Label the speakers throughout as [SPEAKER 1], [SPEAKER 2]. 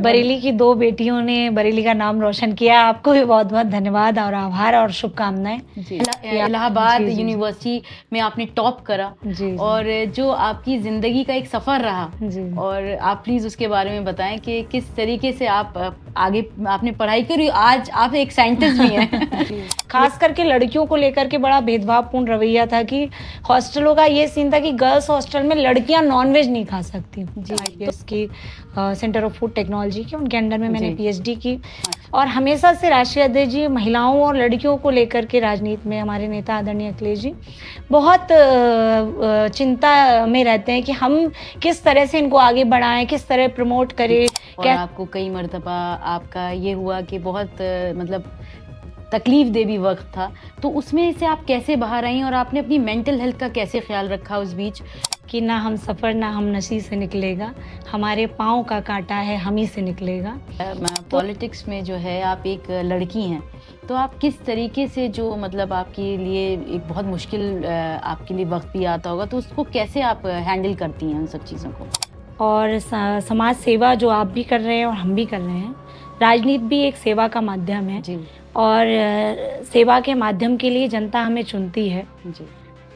[SPEAKER 1] बरेली की 2 बेटियों ने बरेली का नाम रोशन किया। आपको भी बहुत-बहुत धन्यवाद और आभार और शुभकामनाएँ।
[SPEAKER 2] जी, इलाहाबाद यूनिवर्सिटी में आपने टॉप करा
[SPEAKER 1] जी।
[SPEAKER 2] और जो आपकी ज़िंदगी का एक सफ़र रहा
[SPEAKER 1] जी।
[SPEAKER 2] और आप प्लीज़ उसके बारे में बताएं कि किस तरीके से आप आगे आपने पढ़ाई करी, आज आप एक साइंटिस्ट भी हैं।
[SPEAKER 1] खास करके लड़कियों को लेकर के बड़ा भेदभावपूर्ण रवैया था कि हॉस्टलों का ये सीन था कि गर्ल्स हॉस्टल में लड़कियां नॉनवेज नहीं खा सकती। जी, आईपीएस की सेंटर ऑफ फूड टेक्नोलॉजी की उनके अंडर में मैंने पीएचडी की और हमेशा से राष्ट्रीय अध्यक्ष जी महिलाओं और लड़कियों को लेकर के राजनीति में हमारे नेता आदरणीय अखिलेश जी बहुत चिंता में रहते हैं कि हम किस तरह से इनको आगे बढ़ाएं, किस तरह प्रमोट करें।
[SPEAKER 2] और आपको कई मर्तबा आपका ये हुआ कि बहुत मतलब तकलीफ दे भी वक्त था, तो उसमें से आप कैसे बाहर आई और आपने अपनी मेंटल हेल्थ का कैसे ख्याल रखा उस बीच? कि ना हम सफ़र ना हम नशी से निकलेगा, हमारे पाँव का कांटा है हम ही से निकलेगा। पॉलिटिक्स में जो है आप एक लड़की हैं, तो आप किस तरीके से जो मतलब आपके लिए एक बहुत मुश्किल आपके लिए वक्त भी आता होगा, तो उसको कैसे आप हैंडल करती हैं उन सब चीज़ों को?
[SPEAKER 1] और समाज सेवा जो आप भी कर रहे हैं और हम भी कर रहे हैं, राजनीति भी एक सेवा का माध्यम है जी। और सेवा के माध्यम के लिए जनता हमें चुनती है जी।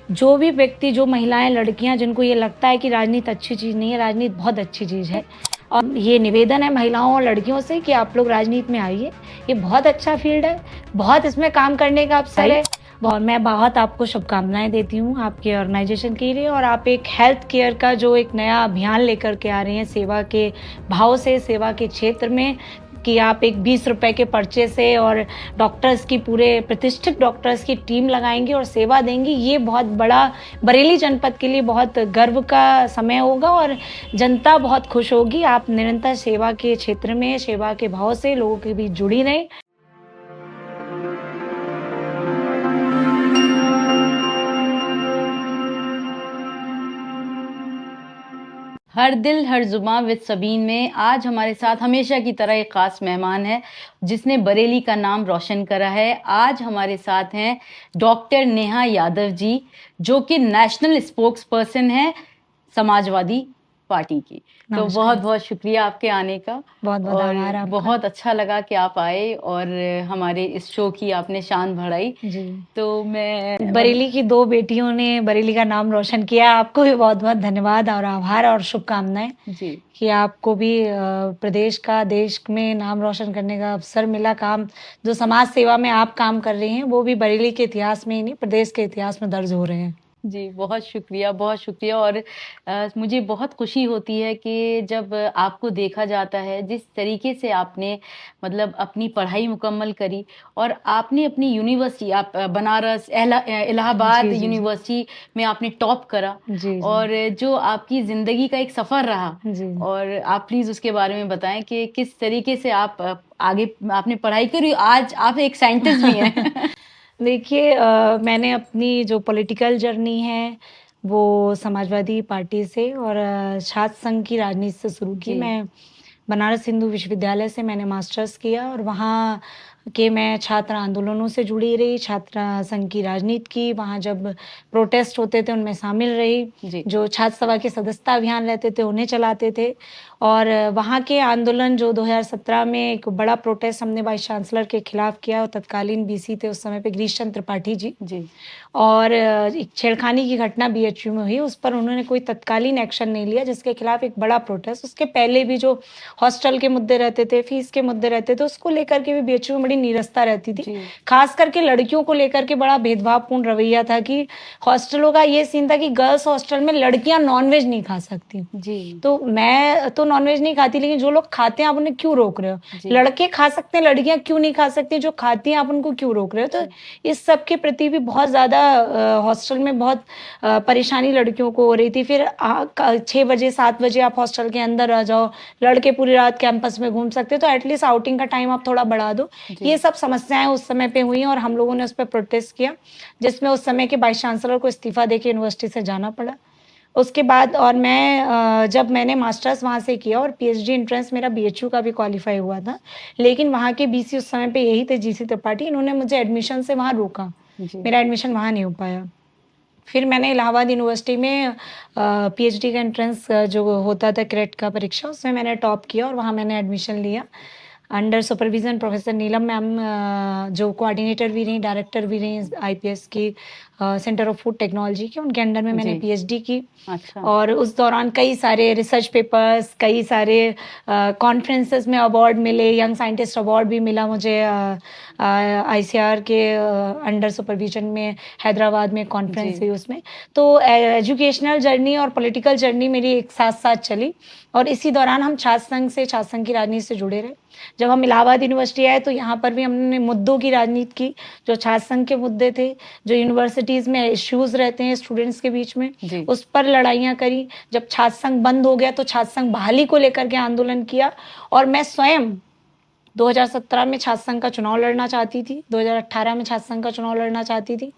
[SPEAKER 1] जो भी व्यक्ति, जो महिलाएं, लड़कियां जिनको ये लगता है कि राजनीति अच्छी चीज़ नहीं है, राजनीति बहुत अच्छी चीज़ है और ये निवेदन है महिलाओं और लड़कियों से कि आप लोग राजनीति में आइए। ये बहुत अच्छा फील्ड है, बहुत इसमें काम करने का अवसर है और मैं बहुत आपको शुभकामनाएं देती हूँ आपके ऑर्गेनाइजेशन के लिए। और आप एक हेल्थ केयर का जो एक नया अभियान लेकर के आ रहे हैं सेवा के भाव से, सेवा के क्षेत्र में, कि आप एक 20 रुपए के पर्चे से और डॉक्टर्स की पूरे प्रतिष्ठित डॉक्टर्स की टीम लगाएंगे और सेवा देंगी, ये बहुत बड़ा बरेली जनपद के लिए बहुत गर्व का समय होगा और जनता बहुत खुश होगी। आप निरंतर सेवा के क्षेत्र में, सेवा के भाव से लोगों के बीच जुड़ी रहें।
[SPEAKER 2] हर दिल हर जुबां विद सबीन में आज हमारे साथ हमेशा की तरह एक ख़ास मेहमान है जिसने बरेली का नाम रोशन करा है। आज हमारे साथ हैं डॉक्टर नेहा यादव जी, जो कि नेशनल स्पोक्स पर्सन हैं समाजवादी पार्टी की। तो बहुत बहुत शुक्रिया आपके आने का।
[SPEAKER 1] बहुत बहुत आभार आपका।
[SPEAKER 2] बहुत अच्छा लगा कि आप आए और हमारे इस शो की आपने शान बढ़ाई जी। तो मैं
[SPEAKER 1] बरेली की 2 बेटियों ने बरेली का नाम रोशन किया। आपको भी बहुत बहुत धन्यवाद और आभार और शुभकामनाएं जी कि आपको भी प्रदेश का, देश में नाम रोशन करने का अवसर मिला। काम जो समाज सेवा में आप काम कर रहे हैं वो भी बरेली के इतिहास में ही नहीं, प्रदेश के इतिहास में दर्ज हो रहे हैं
[SPEAKER 2] जी। बहुत शुक्रिया, बहुत शुक्रिया। और मुझे बहुत खुशी होती है कि जब आपको देखा जाता है जिस तरीके से आपने मतलब अपनी पढ़ाई मुकम्मल करी और आपने अपनी यूनिवर्सिटी, आप बनारस इलाहाबाद यूनिवर्सिटी में आपने टॉप करा जी। और जो आपकी ज़िंदगी का एक सफ़र रहा जी। और आप प्लीज़ उसके बारे में बताएं कि किस तरीके से आप आगे आपने पढ़ाई करी, आज आप एक साइंटिस्ट भी हैं।
[SPEAKER 1] देखिए मैंने अपनी जो पॉलिटिकल जर्नी है वो समाजवादी पार्टी से और छात्र संघ की राजनीति से शुरू की। मैं बनारस हिंदू विश्वविद्यालय से मैंने मास्टर्स किया और वहाँ के मैं छात्र आंदोलनों से जुड़ी रही, छात्र संघ की राजनीति की। वहाँ जब प्रोटेस्ट होते थे उनमें शामिल रही, जो छात्र सभा के सदस्यता अभियान रहते थे उन्हें चलाते थे। और वहाँ के आंदोलन जो 2017 में एक बड़ा प्रोटेस्ट हमने वाइस चांसलर के खिलाफ किया और तत्कालीन बीसी थे उस समय पे गिरीश चंद्र त्रिपाठी जी। और एक छेड़खानी की घटना बीएचयू में हुई, उस पर उन्होंने कोई तत्कालीन एक्शन नहीं लिया, जिसके खिलाफ एक बड़ा प्रोटेस्ट। उसके पहले भी जो हॉस्टल के मुद्दे रहते थे, फीस के मुद्दे रहते थे, उसको लेकर के भी बीएचयू में बड़ी नीरसता रहती थी। खास करके लड़कियों को लेकर के बड़ा भेदभावपूर्ण रवैया था कि हॉस्टलों का ये सीन था कि गर्ल्स हॉस्टल में लड़कियां नॉनवेज नहीं खा सकती जी। तो मैं तो नॉनवेज नहीं खाती, लेकिन जो लोग खाते हैं आप उन्हें क्यों रोक रहे हो? लड़के खा सकते हैं, लड़कियां क्यों नहीं खा सकती? जो खाती हैं आप उनको क्यों रोक रहे हो? तो इस सब के प्रति भी बहुत ज्यादा हॉस्टल में बहुत परेशानी लड़कियों को हो रही थी। फिर 6 बजे 7 बजे आप हॉस्टल के अंदर आ जाओ, लड़के पूरी रात कैंपस में घूम सकते, तो एटलीस्ट आउटिंग का टाइम आप थोड़ा बढ़ा दो। ये सब समस्याएं उस समय पे हुई और हम लोगों ने उस पर प्रोटेस्ट किया, जिसमें उस समय के वाइस चांसलर को इस्तीफा देके यूनिवर्सिटी से जाना पड़ा। उसके बाद और मैं जब मैंने मास्टर्स वहाँ से किया और पीएचडी एंट्रेंस मेरा बीएचयू का भी क्वालिफाई हुआ था, लेकिन वहाँ के बीसी उस समय पे यही थे, जीसी त्रिपाठी, इन्होंने मुझे एडमिशन से वहाँ रोका, मेरा एडमिशन वहाँ नहीं हो पाया। फिर मैंने इलाहाबाद यूनिवर्सिटी में पीएचडी का एंट्रेंस जो होता था क्रेट का परीक्षा, उसमें मैंने टॉप किया और वहाँ मैंने एडमिशन लिया अंडर सुपरविजन प्रोफेसर नीलम मैम, जो कोऑर्डिनेटर भी रही, डायरेक्टर भी रही आईपीएस की सेंटर ऑफ फूड टेक्नोलॉजी के, उनके अंडर में मैंने
[SPEAKER 2] जी।
[SPEAKER 1] पीएचडी की।
[SPEAKER 2] अच्छा।
[SPEAKER 1] और उस दौरान कई सारे रिसर्च पेपर्स, कई सारे कॉन्फ्रेंसेस में अवार्ड मिले, यंग साइंटिस्ट अवार्ड भी मिला मुझे आईसीआर के अंडर सुपरविजन में हैदराबाद में कॉन्फ्रेंस
[SPEAKER 2] जी।
[SPEAKER 1] हुई उसमें। तो एजुकेशनल जर्नी और पॉलिटिकल जर्नी मेरी एक साथ साथ चली और इसी दौरान हम छात्र संघ की राजनीति से जुड़े रहे। जब हम इलाहाबाद यूनिवर्सिटी आए तो यहाँ पर भी हमने मुद्दों की राजनीति की, जो छात्र संघ के मुद्दे थे, जो यूनिवर्सिटीज़ में इश्यूज रहते हैं स्टूडेंट्स के बीच में,
[SPEAKER 2] जी।
[SPEAKER 1] उस पर लड़ाइयाँ करी। जब छात्र संघ बंद हो गया तो छात्र संघ बहाली को लेकर के आंदोलन किया और मैं स्वयं 2017 में छात्र संघ का चुनाव लड़ना चाहती थी, 2018 में छात्र संघ का चुनाव लड़ना चाहती थी।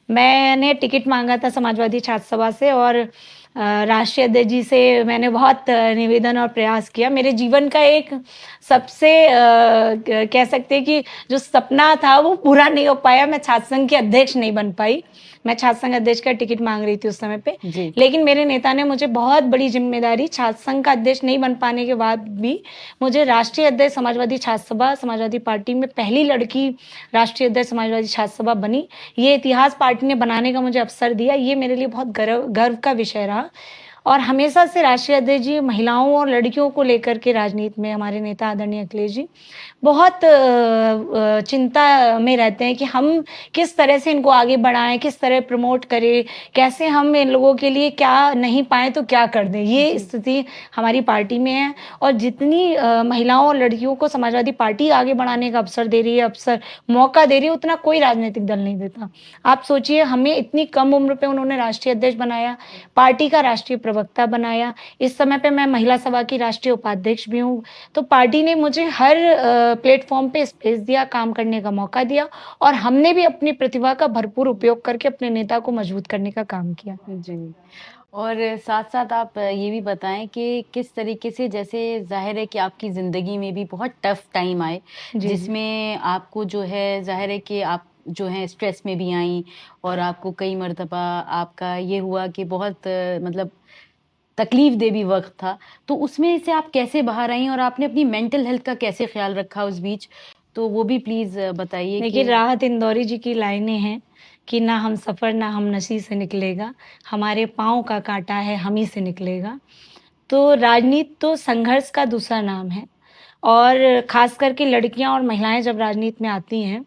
[SPEAKER 1] मैंने टिकट मांगा था समाजवादी छात्र सभा से और राष्ट्रीय अध्यक्ष जी से मैंने बहुत निवेदन और प्रयास किया। मेरे जीवन का एक सबसे कह सकते हैं कि जो सपना था वो पूरा नहीं हो पाया। मैं छात्र संघ की अध्यक्ष नहीं बन पाई। मैं छात्र संघ अध्यक्ष का टिकट मांग रही थी उस समय पे,
[SPEAKER 2] जी।
[SPEAKER 1] लेकिन मेरे नेता ने मुझे बहुत बड़ी जिम्मेदारी, छात्र संघ का अध्यक्ष नहीं बन पाने के बाद भी मुझे राष्ट्रीय अध्यक्ष समाजवादी छात्र सभा, समाजवादी पार्टी में पहली लड़की राष्ट्रीय अध्यक्ष समाजवादी छात्र सभा बनी। ये इतिहास पार्टी ने बनाने का मुझे अवसर दिया। ये मेरे लिए बहुत गर्व का विषय रहा और हमेशा से राष्ट्रीय अध्यक्ष जी महिलाओं और लड़कियों को लेकर के राजनीति में हमारे नेता आदरणीय अखिलेश जी बहुत चिंता में रहते हैं कि हम किस तरह से इनको आगे बढ़ाएं, किस तरह प्रमोट करें, कैसे हम इन लोगों के लिए क्या नहीं पाएं तो क्या कर दें। ये स्थिति हमारी पार्टी में है और जितनी महिलाओं और लड़कियों को समाजवादी पार्टी आगे बढ़ाने का अवसर दे रही है, मौका दे रही है, उतना कोई राजनीतिक दल नहीं देता। आप सोचिए, हमें इतनी कम उम्र पे उन्होंने राष्ट्रीय अध्यक्ष बनाया, पार्टी का राष्ट्रीय प्रवक्ता बनाया। इस समय पे मैं महिला सभा की राष्ट्रीय उपाध्यक्ष भी हूँ। तो पार्टी ने मुझे हर प्लेटफॉर्म पे स्पेस दिया, काम करने का मौका दिया और हमने भी अपनी प्रतिभा का भरपूर उपयोग करके अपने नेता को मजबूत करने का काम किया।
[SPEAKER 2] जी। और साथ-साथ आप ये भी बताएँ कि किस तरीके से, जैसे ज़ाहिर है कि आपकी ज़िंदगी में भी बहुत टफ़ टाइम आए,
[SPEAKER 1] जी,
[SPEAKER 2] जिसमें आपको जो है ज़ाहिर है कि आप जो हैं स्ट्रेस में भी आईं और आपको कई मर्तबा आपका ये हुआ कि बहुत मतलब तकलीफ दे भी वक़्त था। तो उसमें से आप कैसे बाहर आईं और आपने अपनी मेंटल हेल्थ का कैसे ख़्याल रखा उस बीच? तो वो भी प्लीज़ बताइए
[SPEAKER 1] देखिए,
[SPEAKER 2] कि
[SPEAKER 1] राहत इंदौरी जी की लाइनें हैं कि ना हम सफ़र ना हम नशी से निकलेगा, हमारे पाँव का काँटा है हम ही से निकलेगा। तो राजनीति तो संघर्ष का दूसरा नाम है और ख़ास करके लड़कियाँ और महिलाएँ जब राजनीति में आती हैं,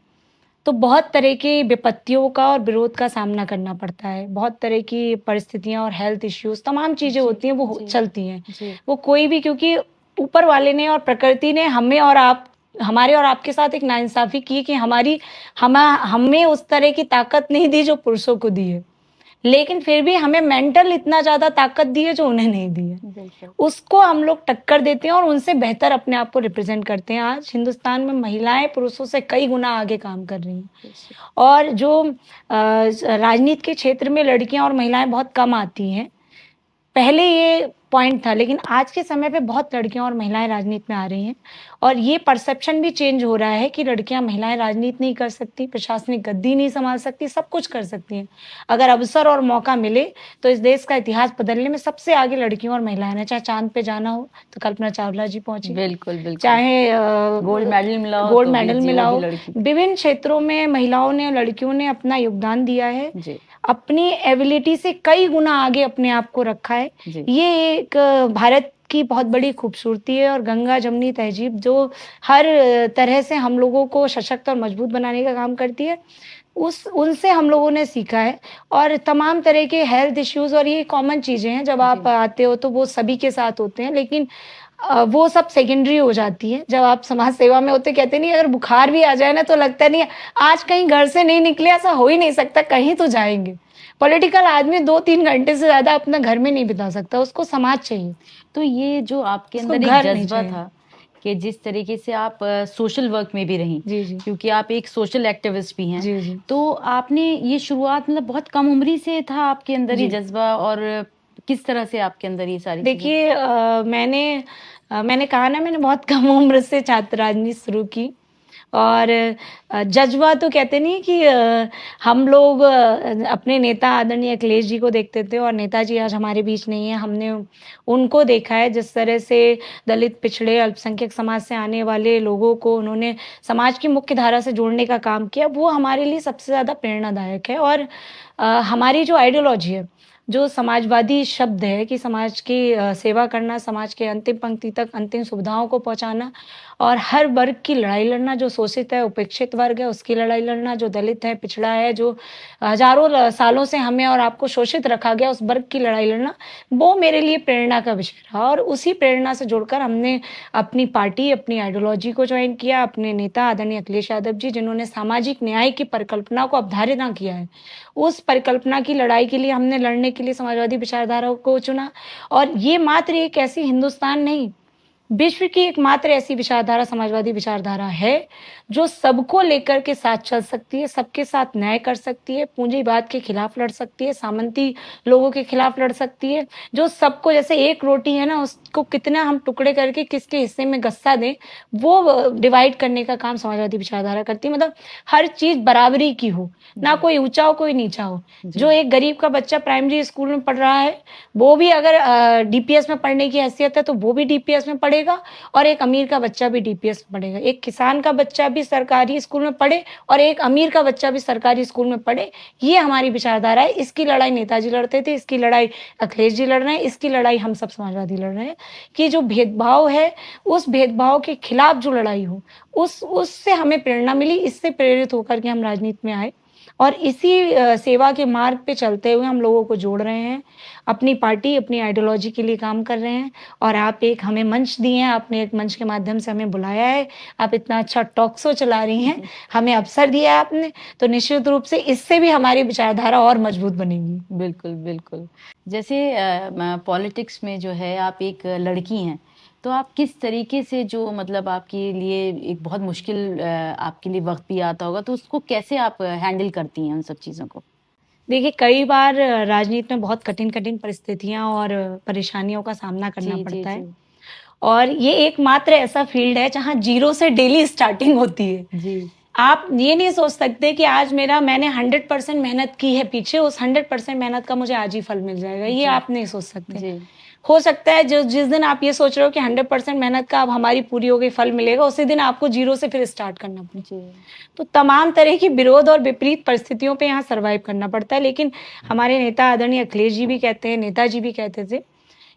[SPEAKER 1] तो बहुत तरह की विपत्तियों का और विरोध का सामना करना पड़ता है। बहुत तरह की परिस्थितियाँ और हेल्थ इश्यूज़ तमाम चीज़ें
[SPEAKER 2] जी,
[SPEAKER 1] होती हैं, वो
[SPEAKER 2] जी,
[SPEAKER 1] चलती हैं।
[SPEAKER 2] जी,
[SPEAKER 1] वो कोई भी, क्योंकि ऊपर वाले ने और प्रकृति ने हमारे और आपके साथ एक नाइंसाफ़ी की कि हमें उस तरह की ताकत नहीं दी जो पुरुषों को दी है। लेकिन फिर भी हमें मेंटल इतना ज़्यादा ताकत दी है जो उन्हें नहीं दी है।
[SPEAKER 2] बिल्कुल।
[SPEAKER 1] उसको हम लोग टक्कर देते हैं और उनसे बेहतर अपने आप को रिप्रेज़ेंट करते हैं। आज हिंदुस्तान में महिलाएँ पुरुषों से कई गुना आगे काम कर रही हैं और जो राजनीति के क्षेत्र में लड़कियाँ और महिलाएँ बहुत कम आती हैं। पहले ये पॉइंट था, लेकिन आज के समय पे बहुत लड़कियां और महिलाएं राजनीति में आ रही हैं और ये परसेप्शन भी चेंज हो रहा है कि लड़कियां महिलाएं राजनीति नहीं कर सकती, प्रशासनिक गद्दी नहीं संभाल सकती, सब कुछ कर सकती हैं। अगर अवसर और मौका मिले तो इस देश का इतिहास बदलने में सबसे आगे लड़कियां और महिलाएं हैं। चाहे चांद पे जाना हो तो कल्पना चावला जी पहुंची,
[SPEAKER 2] बिल्कुल, बिल्कुल।
[SPEAKER 1] चाहे
[SPEAKER 2] गोल्ड मेडल मिला हो
[SPEAKER 1] गोल्ड
[SPEAKER 2] तो भी
[SPEAKER 1] मेडल
[SPEAKER 2] जी,
[SPEAKER 1] मिला
[SPEAKER 2] वो भी
[SPEAKER 1] हो,
[SPEAKER 2] लड़की थी।
[SPEAKER 1] विभिन्न क्षेत्रों में महिलाओं ने, लड़कियों ने अपना योगदान दिया है।
[SPEAKER 2] जी,
[SPEAKER 1] अपनी एबिलिटी से कई गुना आगे अपने आप को रखा है।
[SPEAKER 2] जी,
[SPEAKER 1] ये एक भारत की बहुत बड़ी खूबसूरती है और गंगा जमुनी तहजीब जो हर तरह से हम लोगों को सशक्त और मजबूत बनाने का काम करती है, उनसे हम लोगों ने सीखा है। और तमाम तरह के हेल्थ इश्यूज़ और ये कॉमन चीज़ें हैं, जब आप
[SPEAKER 2] जी,
[SPEAKER 1] आते हो तो वो सभी के साथ होते हैं, लेकिन वो सब सेकेंडरी हो जाती है। जब आप समाज सेवा में होते, कहते नहीं, अगर बुखार भी आ जाए ना तो लगता नहीं है आज कहीं घर से नहीं निकले, ऐसा हो ही नहीं सकता, कहीं तो जाएँगे। पॉलिटिकल आदमी 2-3 घंटे से ज़्यादा अपना घर में नहीं बिता सकता, उसको समाज चाहिए,
[SPEAKER 2] तो ये जो आपके
[SPEAKER 1] उसको
[SPEAKER 2] अंदर एक
[SPEAKER 1] घर नहीं
[SPEAKER 2] जज़्बा
[SPEAKER 1] चाहिए।
[SPEAKER 2] था कि जिस तरीके से आप सोशल वर्क में भी रहीं,
[SPEAKER 1] जी, जी।
[SPEAKER 2] क्योंकि आप एक सोशल एक्टिविस्ट भी हैं,
[SPEAKER 1] जी, जी।
[SPEAKER 2] तो आपने ये शुरुआत मतलब बहुत कम उम्र ही से था आपके अंदर ये
[SPEAKER 1] जी।
[SPEAKER 2] जज़्बा, और किस तरह से आपके अंदर ये सारी चीज़ें?
[SPEAKER 1] देखिए, मैंने कहा ना, मैंने बहुत कम उम्र से छात्र राजनीति शुरू की और जज्बा तो कहते नहीं कि हम लोग अपने नेता आदरणीय अखिलेश जी को देखते थे और नेताजी आज हमारे बीच नहीं है। हमने उनको देखा है जिस तरह से दलित, पिछड़े, अल्पसंख्यक समाज से आने वाले लोगों को उन्होंने समाज की मुख्य धारा से जोड़ने का काम किया, वो हमारे लिए सबसे ज़्यादा प्रेरणादायक है। और हमारी जो आइडियोलॉजी है, जो समाजवादी शब्द है कि समाज की सेवा करना, समाज के अंतिम पंक्ति तक अंतिम सुविधाओं को पहुँचाना और हर वर्ग की लड़ाई लड़ना, जो शोषित है, उपेक्षित वर्ग है, उसकी लड़ाई लड़ना, जो दलित है, पिछड़ा है, जो हज़ारों सालों से हमें और आपको शोषित रखा गया, उस वर्ग की लड़ाई लड़ना, वो मेरे लिए प्रेरणा का विषय रहा। और उसी प्रेरणा से जुड़कर हमने अपनी पार्टी, अपनी आइडियोलॉजी को जॉइन किया। अपने नेता आदरणीय अखिलेश यादव जी, जिन्होंने सामाजिक न्याय की परिकल्पना को अवधारणा किया है, उस परिकल्पना की लड़ाई के लिए हमने लड़ने के लिए समाजवादी विचारधारा को चुना। और ये मात्र एक ऐसी हिंदुस्तान नहीं, विश्व की एकमात्र ऐसी विचारधारा समाजवादी विचारधारा है, जो सबको लेकर के साथ चल सकती है, सबके साथ न्याय कर सकती है, पूंजीवाद के खिलाफ लड़ सकती है, सामंती लोगों के खिलाफ लड़ सकती है, जो सबको, जैसे एक रोटी है ना, उसको कितना हम टुकड़े करके किसके हिस्से में गस्सा दें, वो डिवाइड करने का काम समाजवादी विचारधारा करती है। मतलब हर चीज़ बराबरी की हो, ना कोई ऊँचा हो, कोई नीचा हो। जो एक गरीब का बच्चा प्राइमरी स्कूल में पढ़ रहा है, वो भी अगर डीपीएस में पढ़ने की हैसियत है, तो वो भी डीपीएस में पढ़ेगा और एक अमीर का बच्चा भी डीपीएस में पढ़ेगा। एक किसान का बच्चा भी सरकारी स्कूल में पढ़े और एक अमीर का बच्चा भी सरकारी स्कूल में पढ़े। ये हमारी विचारधारा है। इसकी लड़ाई नेताजी लड़ते थे, इसकी लड़ाई अखिलेश जी लड़ रहे हैं, इसकी लड़ाई हम सब समाजवादी लड़ रहे हैं कि जो भेदभाव है, उस भेदभाव के खिलाफ जो लड़ाई हो, उससे हमें प्रेरणा मिली। इससे प्रेरित होकर के हम राजनीति में आए और इसी सेवा के मार्ग पे चलते हुए हम लोगों को जोड़ रहे हैं। अपनी पार्टी, अपनी आइडियोलॉजी के लिए काम कर रहे हैं और आप एक हमें मंच दिए हैं, आपने एक मंच के माध्यम से हमें बुलाया है। आप इतना अच्छा टॉक शो चला रही हैं, हमें अवसर दिया है आपने, तो निश्चित रूप से इससे भी हमारी विचारधारा और मजबूत बनेगी।
[SPEAKER 2] बिल्कुल, बिल्कुल। जैसे पॉलिटिक्स में जो है आप एक लड़की हैं, तो आप किस तरीके से, जो मतलब आपके लिए एक बहुत मुश्किल आपके लिए वक़्त भी आता होगा, तो उसको कैसे आप हैंडल करती हैं उन सब चीज़ों को?
[SPEAKER 1] देखिए, कई बार राजनीति में बहुत कठिन-कठिन परिस्थितियाँ और परेशानियों का सामना करना
[SPEAKER 2] जी, जी,
[SPEAKER 1] पड़ता है
[SPEAKER 2] जी।
[SPEAKER 1] और ये एकमात्र ऐसा फ़ील्ड है जहाँ ज़ीरो से डेली स्टार्टिंग होती है।
[SPEAKER 2] जी।
[SPEAKER 1] आप ये नहीं सोच सकते कि आज मैंने 100% मेहनत की है पीछे, उस 100% मेहनत का मुझे आज ही फल मिल जाएगा, ये
[SPEAKER 2] जी।
[SPEAKER 1] आप नहीं सोच सकते।
[SPEAKER 2] जी।
[SPEAKER 1] हो सकता है जिस दिन आप ये सोच रहे हो कि 100% मेहनत का अब हमारी पूरी हो गई, फल मिलेगा, उसी दिन आपको ज़ीरो से फिर स्टार्ट करना पड़े।
[SPEAKER 2] जी।
[SPEAKER 1] तो तमाम तरह की विरोध और विपरीत परिस्थितियों पे यहाँ सर्वाइव करना पड़ता है। लेकिन हमारे नेता आदरणीय अखिलेश जी भी कहते हैं, नेताजी भी कहते थे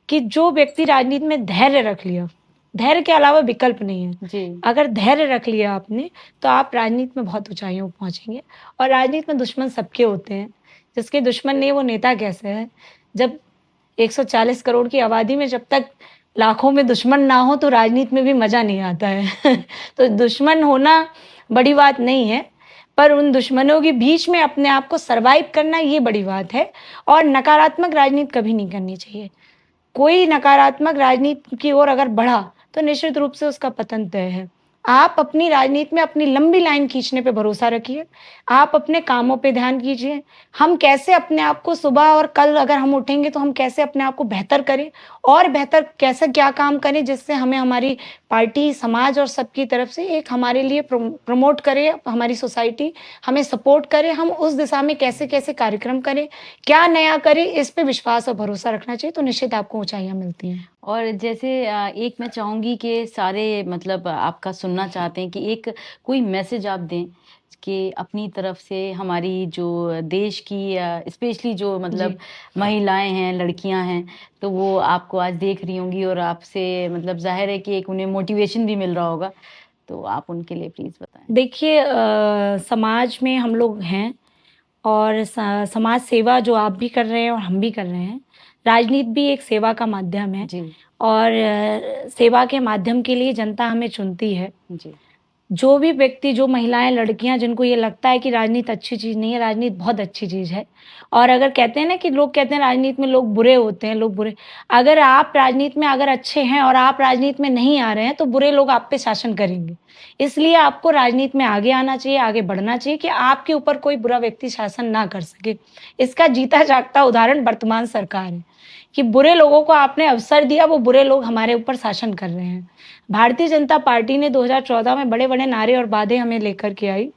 [SPEAKER 1] कि जो व्यक्ति राजनीति में धैर्य रख लिया, धैर्य के अलावा विकल्प नहीं है।
[SPEAKER 2] जी।
[SPEAKER 1] अगर धैर्य रख लिया आपने, तो आप राजनीति में बहुत ऊँचाइयों पे पहुँचेंगे और राजनीति में दुश्मन सबके होते हैं। जिसके दुश्मन नहीं, वो नेता कैसे है? जब 140 करोड़ की आबादी में जब तक लाखों में दुश्मन ना हो, तो राजनीति में भी मज़ा नहीं आता है। तो दुश्मन होना बड़ी बात नहीं है, पर उन दुश्मनों के बीच में अपने आप को सर्वाइव करना, ये बड़ी बात है और नकारात्मक राजनीति कभी नहीं करनी चाहिए। कोई नकारात्मक राजनीति की ओर अगर बढ़ा, तो निश्चित रूप से उसका पतन तय है। आप अपनी राजनीति में अपनी लंबी लाइन खींचने पे भरोसा रखिए। आप अपने कामों पे ध्यान कीजिए। हम कैसे अपने आप को सुबह और कल अगर हम उठेंगे, तो हम कैसे अपने आप को बेहतर करें और बेहतर कैसे क्या काम करें, जिससे हमें हमारी पार्टी, समाज और सबकी तरफ से एक हमारे लिए प्रमोट करे, हमारी सोसाइटी हमें सपोर्ट करे। हम उस दिशा में कैसे-कैसे कार्यक्रम करें, क्या नया करें, इस पे विश्वास और भरोसा रखना चाहिए, तो निश्चित आपको ऊँचाइयाँ मिलती हैं।
[SPEAKER 2] और जैसे एक मैं चाहूँगी कि सारे मतलब आपका सुनना चाहते हैं कि एक कोई मैसेज आप दें कि अपनी तरफ से हमारी जो देश की स्पेशली जो मतलब महिलाएं हैं, लड़कियां हैं, तो वो आपको आज देख रही होंगी और आपसे मतलब ज़ाहिर है कि एक उन्हें मोटिवेशन भी मिल रहा होगा, तो आप उनके लिए प्लीज़ बताएं।
[SPEAKER 1] देखिए, समाज में हम लोग हैं और समाज सेवा जो आप भी कर रहे हैं और हम भी कर रहे हैं, राजनीति भी एक सेवा का माध्यम है
[SPEAKER 2] जी।
[SPEAKER 1] और सेवा के माध्यम के लिए जनता हमें चुनती है।
[SPEAKER 2] जी।
[SPEAKER 1] जो भी व्यक्ति, जो महिलाएं, लड़कियां, जिनको ये लगता है कि राजनीति अच्छी चीज़ नहीं है, राजनीति बहुत अच्छी चीज़ है। और अगर कहते हैं ना कि लोग कहते हैं राजनीति में लोग बुरे होते हैं, लोग बुरे, अगर आप राजनीति में अगर अच्छे हैं और आप राजनीति में नहीं आ रहे हैं, तो बुरे लोग आप पे शासन करेंगे। इसलिए आपको राजनीति में आगे आना चाहिए, आगे बढ़ना चाहिए कि आपके ऊपर कोई बुरा व्यक्ति शासन ना कर सके। इसका जीता जागता उदाहरण वर्तमान सरकार है। कि बुरे लोगों को आपने अवसर दिया, वो बुरे लोग हमारे ऊपर शासन कर रहे हैं। भारतीय जनता पार्टी ने 2014 में बड़े-बड़े नारे और वादे हमें लेकर के आई,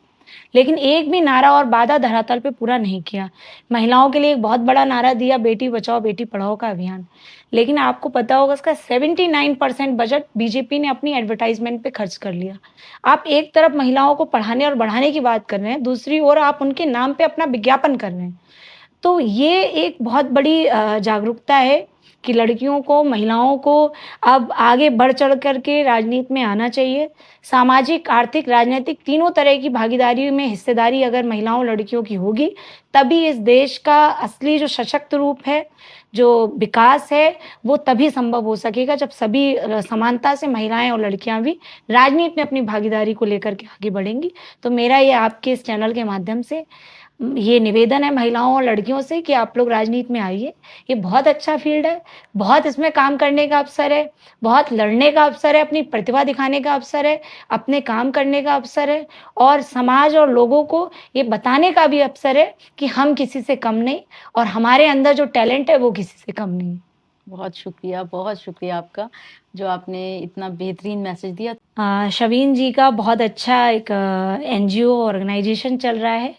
[SPEAKER 1] लेकिन एक भी नारा और वादा धरातल पे पूरा नहीं किया। महिलाओं के लिए एक बहुत बड़ा नारा दिया, बेटी बचाओ बेटी पढ़ाओ का अभियान। लेकिन आपको पता होगा उसका 79% बजट बीजेपी ने अपनी एडवर्टाइज़मेंट पे खर्च कर लिया। आप एक तरफ महिलाओं को पढ़ाने और बढ़ाने की बात कर रहे हैं, दूसरी ओर आप उनके नाम पे अपना विज्ञापन कर रहे हैं। तो ये एक बहुत बड़ी जागरूकता है कि लड़कियों को, महिलाओं को अब आगे बढ़ चढ़ कर के राजनीति में आना चाहिए। सामाजिक, आर्थिक, राजनीतिक तीनों तरह की भागीदारी में हिस्सेदारी अगर महिलाओं, लड़कियों की होगी, तभी इस देश का असली जो सशक्त रूप है, जो विकास है, वो तभी संभव हो सकेगा जब सभी समानता से महिलाएँ और लड़कियाँ भी राजनीति में अपनी भागीदारी को लेकर के आगे बढ़ेंगी। तो मेरा ये आपके इस चैनल के माध्यम से ये निवेदन है महिलाओं और लड़कियों से कि आप लोग राजनीति में आइए। ये बहुत अच्छा फ़ील्ड है, बहुत इसमें काम करने का अवसर है, बहुत लड़ने का अवसर है, अपनी प्रतिभा दिखाने का अवसर है, अपने काम करने का अवसर है और समाज और लोगों को ये बताने का भी अवसर है कि हम किसी से कम नहीं और हमारे अंदर जो टैलेंट है वो किसी से कम नहीं।
[SPEAKER 2] बहुत शुक्रिया आपका, जो आपने इतना बेहतरीन मैसेज दिया।
[SPEAKER 1] शवीन जी का बहुत अच्छा एक एनजीओ ऑर्गेनाइज़ेशन चल रहा है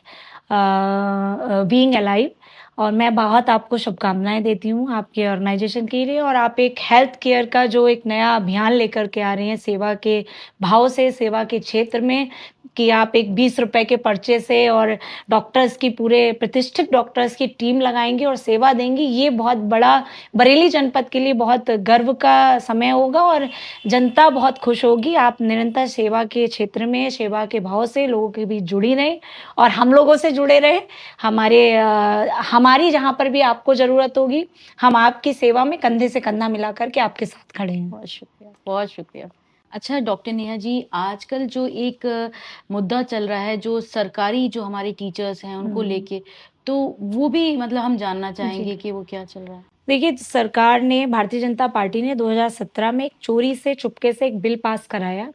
[SPEAKER 1] बीइंग अलाइव और मैं बहुत आपको शुभकामनाएँ देती हूँ आपके ऑर्गेनाइज़ेशन के लिए और आप एक हेल्थ केयर का जो एक नया अभियान लेकर के आ रहे हैं सेवा के भाव से, सेवा के क्षेत्र में कि आप एक ₹20 के पर्चे से और डॉक्टर्स की पूरे प्रतिष्ठित डॉक्टर्स की टीम लगाएँगे और सेवा देंगी। ये बहुत बड़ा बरेली जनपद के लिए बहुत गर्व का समय होगा और जनता बहुत खुश होगी। आप निरंतर सेवा के क्षेत्र में, सेवा के भाव से लोगों के बीच जुड़ी रहें और हम लोगों से जुड़े रहें। हमारी जहाँ पर भी आपको ज़रूरत होगी, हम आपकी सेवा में कंधे से कंधा मिला कर के आपके साथ खड़े हैं।
[SPEAKER 2] बहुत शुक्रिया। अच्छा डॉक्टर नेहा जी, आजकल जो एक मुद्दा चल रहा है, जो सरकारी जो हमारे टीचर्स हैं उनको लेके, तो वो भी मतलब हम जानना चाहेंगे कि वो क्या चल रहा है?
[SPEAKER 1] देखिए, सरकार ने भारतीय जनता पार्टी ने 2017 में एक चोरी से चुपके से एक बिल पास कराया,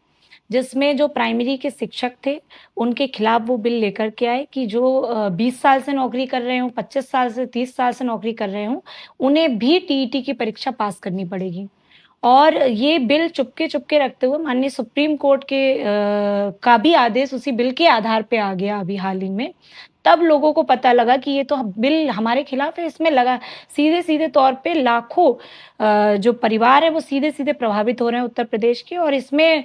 [SPEAKER 1] जिसमें जो प्राइमरी के शिक्षक थे, उनके खिलाफ वो बिल लेकर के आए कि जो 20 साल से नौकरी कर रहे हों, 25 साल से 30 साल से नौकरी कर रहे हों, उन्हें भी टीईटी की परीक्षा पास करनी पड़ेगी। और ये बिल चुपके-चुपके रखते हुए माननीय सुप्रीम कोर्ट के का भी आदेश उसी बिल के आधार पे आ गया अभी हाल ही में। तब लोगों को पता लगा कि ये तो बिल हमारे खिलाफ है, इसमें लगा सीधे-सीधे तौर पे लाखों जो परिवार है वो सीधे-सीधे प्रभावित हो रहे हैं उत्तर प्रदेश के और इसमें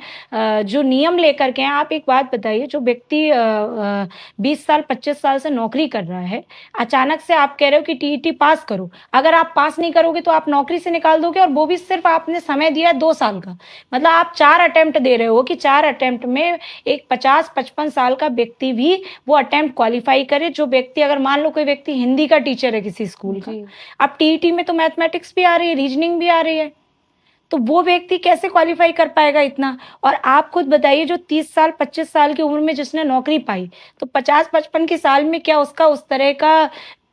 [SPEAKER 1] जो नियम लेकर के हैं आप एक बात बताइए जो व्यक्ति 20 साल 25 साल से नौकरी कर रहा है, अचानक से आप कह रहे हो कि टीईटी पास करो। अगर आप पास नहीं करोगे तो आप नौकरी से निकाल दोगे और वो भी सिर्फ़ आपने समय दिया है 2 साल का। मतलब आप 4 अटेम्प्ट दे रहे हो कि 4 अटेम्प्ट में एक 50-55 साल का व्यक्ति भी वो अटेम्प्ट क्वालीफाई करे, जो व्यक्ति अगर मान लो कोई व्यक्ति हिंदी का टीचर है किसी स्कूल का, अब टीईटी में तो मैथमेटिक्स भी आ रही है, रीजनिंग भी आ रही है, तो वो व्यक्ति कैसे क्वालीफाई कर पाएगा इतना? और आप खुद बताइए जो 30 साल 25 साल की उम्र में जिसने नौकरी पाई, तो 50-55 के साल में क्या उसका उस तरह का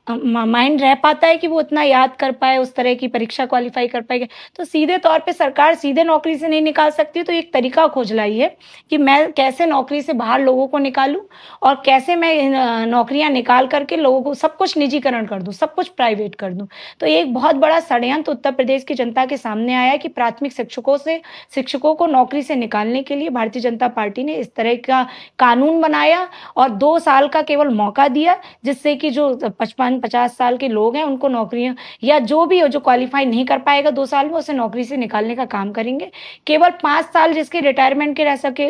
[SPEAKER 1] माइंड रह पाता है कि वो इतना याद कर पाए, उस तरह की परीक्षा क्वालीफाई कर पाएगा? तो सीधे तौर पे सरकार सीधे नौकरी से नहीं निकाल सकती, तो एक तरीका खोज लाई है कि मैं कैसे नौकरी से बाहर लोगों को निकालूँ और कैसे मैं नौकरियाँ निकाल करके लोगों को सब कुछ निजीकरण कर दूँ, सब कुछ प्राइवेट कर दूँ। तो एक बहुत बड़ा षड्यंत्र उत्तर प्रदेश की जनता के सामने आया है कि प्राथमिक शिक्षकों को नौकरी से निकालने के लिए भारतीय जनता पार्टी ने इस तरह का कानून बनाया और 2 साल का केवल मौका दिया, जिससे कि जो 55-50 साल के लोग हैं उनको नौकरियाँ या जो भी हो जो क्वालीफाई नहीं कर पाएगा 2 साल में उसे नौकरी से निकालने का काम करेंगे। केवल 5 साल जिसके रिटायरमेंट के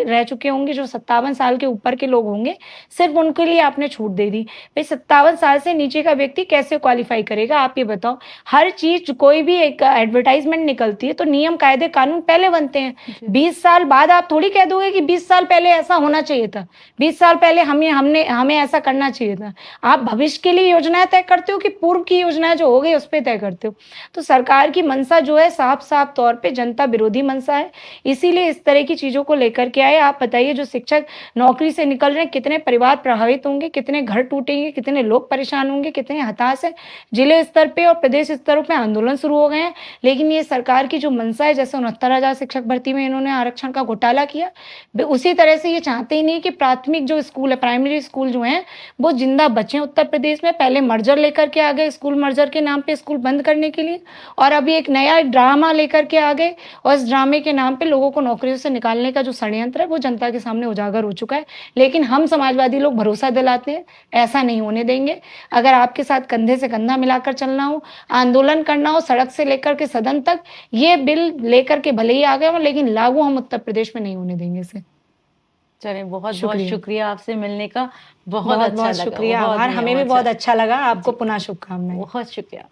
[SPEAKER 1] रह चुके होंगे, जो 57 साल के ऊपर के लोग होंगे, सिर्फ़ उनके लिए आपने छूट दे दी। भई 57 साल से नीचे का व्यक्ति कैसे क्वालीफाई करेगा आप ये बताओ? हर चीज़ कोई भी एक एडवर्टाइज़मेंट निकलती है तो नियम, कायदे, कानून पहले बनते हैं। 20 साल बाद आप थोड़ी कह दोगे कि 20 साल पहले ऐसा होना चाहिए था, 20 साल पहले हमें ऐसा करना चाहिए था। आप भविष्य के लिए योजनाएँ तय करते हो कि पूर्व की योजनाएँ जो हो गई उस पे तय करते हो? तो सरकार की मंशा जो है साफ-साफ तौर पे जनता विरोधी मंशा है, इसीलिए इस तरह की चीज़ों को लेकर के आए। आप बताइए जो शिक्षक नौकरी से निकल रहे हैं, कितने परिवार प्रभावित होंगे, कितने घर टूटेंगे, कितने लोग परेशान होंगे, कितने हताश हैं। जिले स्तर पे और प्रदेश स्तर पे आंदोलन शुरू हो गए हैं, लेकिन ये सरकार की जो मंशा है, जैसे 69,000 शिक्षक भर्ती में इन्होंने आरक्षण का घोटाला किया, उसी तरह से ये चाहते ही नहीं कि प्राथमिक जो स्कूल है, प्राइमरी स्कूल जो हैं, वो जिंदा बचें उत्तर प्रदेश में। पहले मर मर्जर लेकर के आ गए, स्कूल मर्जर के नाम पे स्कूल बंद करने के लिए, और अभी एक नया ड्रामा लेकर के आ गए, और इस ड्रामे के नाम पे लोगों को नौकरियों से निकालने का जो षड्यंत्र है वो जनता के सामने उजागर हो चुका है। लेकिन हम समाजवादी लोग भरोसा दिलाते हैं, ऐसा नहीं होने देंगे। अगर आपके साथ कंधे से कंधा मिलाकर चलना हो, आंदोलन करना हो, सड़क से लेकर के सदन तक, ये बिल लेकर के भले ही आ गए हो, लेकिन लागू हम उत्तर प्रदेश में नहीं होने देंगे इसे।
[SPEAKER 2] चलिए, बहुत बहुत
[SPEAKER 1] शुक्रिया।
[SPEAKER 2] शुक्रिया आपसे मिलने का, बहुत
[SPEAKER 1] बहुत
[SPEAKER 2] अच्छा
[SPEAKER 1] बहुत
[SPEAKER 2] लगा,
[SPEAKER 1] शुक्रिया,
[SPEAKER 2] बहुत
[SPEAKER 1] आभार,
[SPEAKER 2] बढ़िया,
[SPEAKER 1] हमें भी
[SPEAKER 2] बहुत
[SPEAKER 1] बहुत
[SPEAKER 2] अच्छा,
[SPEAKER 1] अच्छा लगा। आपको
[SPEAKER 2] जी,
[SPEAKER 1] पुनः शुभकामनाएं।
[SPEAKER 2] बहुत शुक्रिया।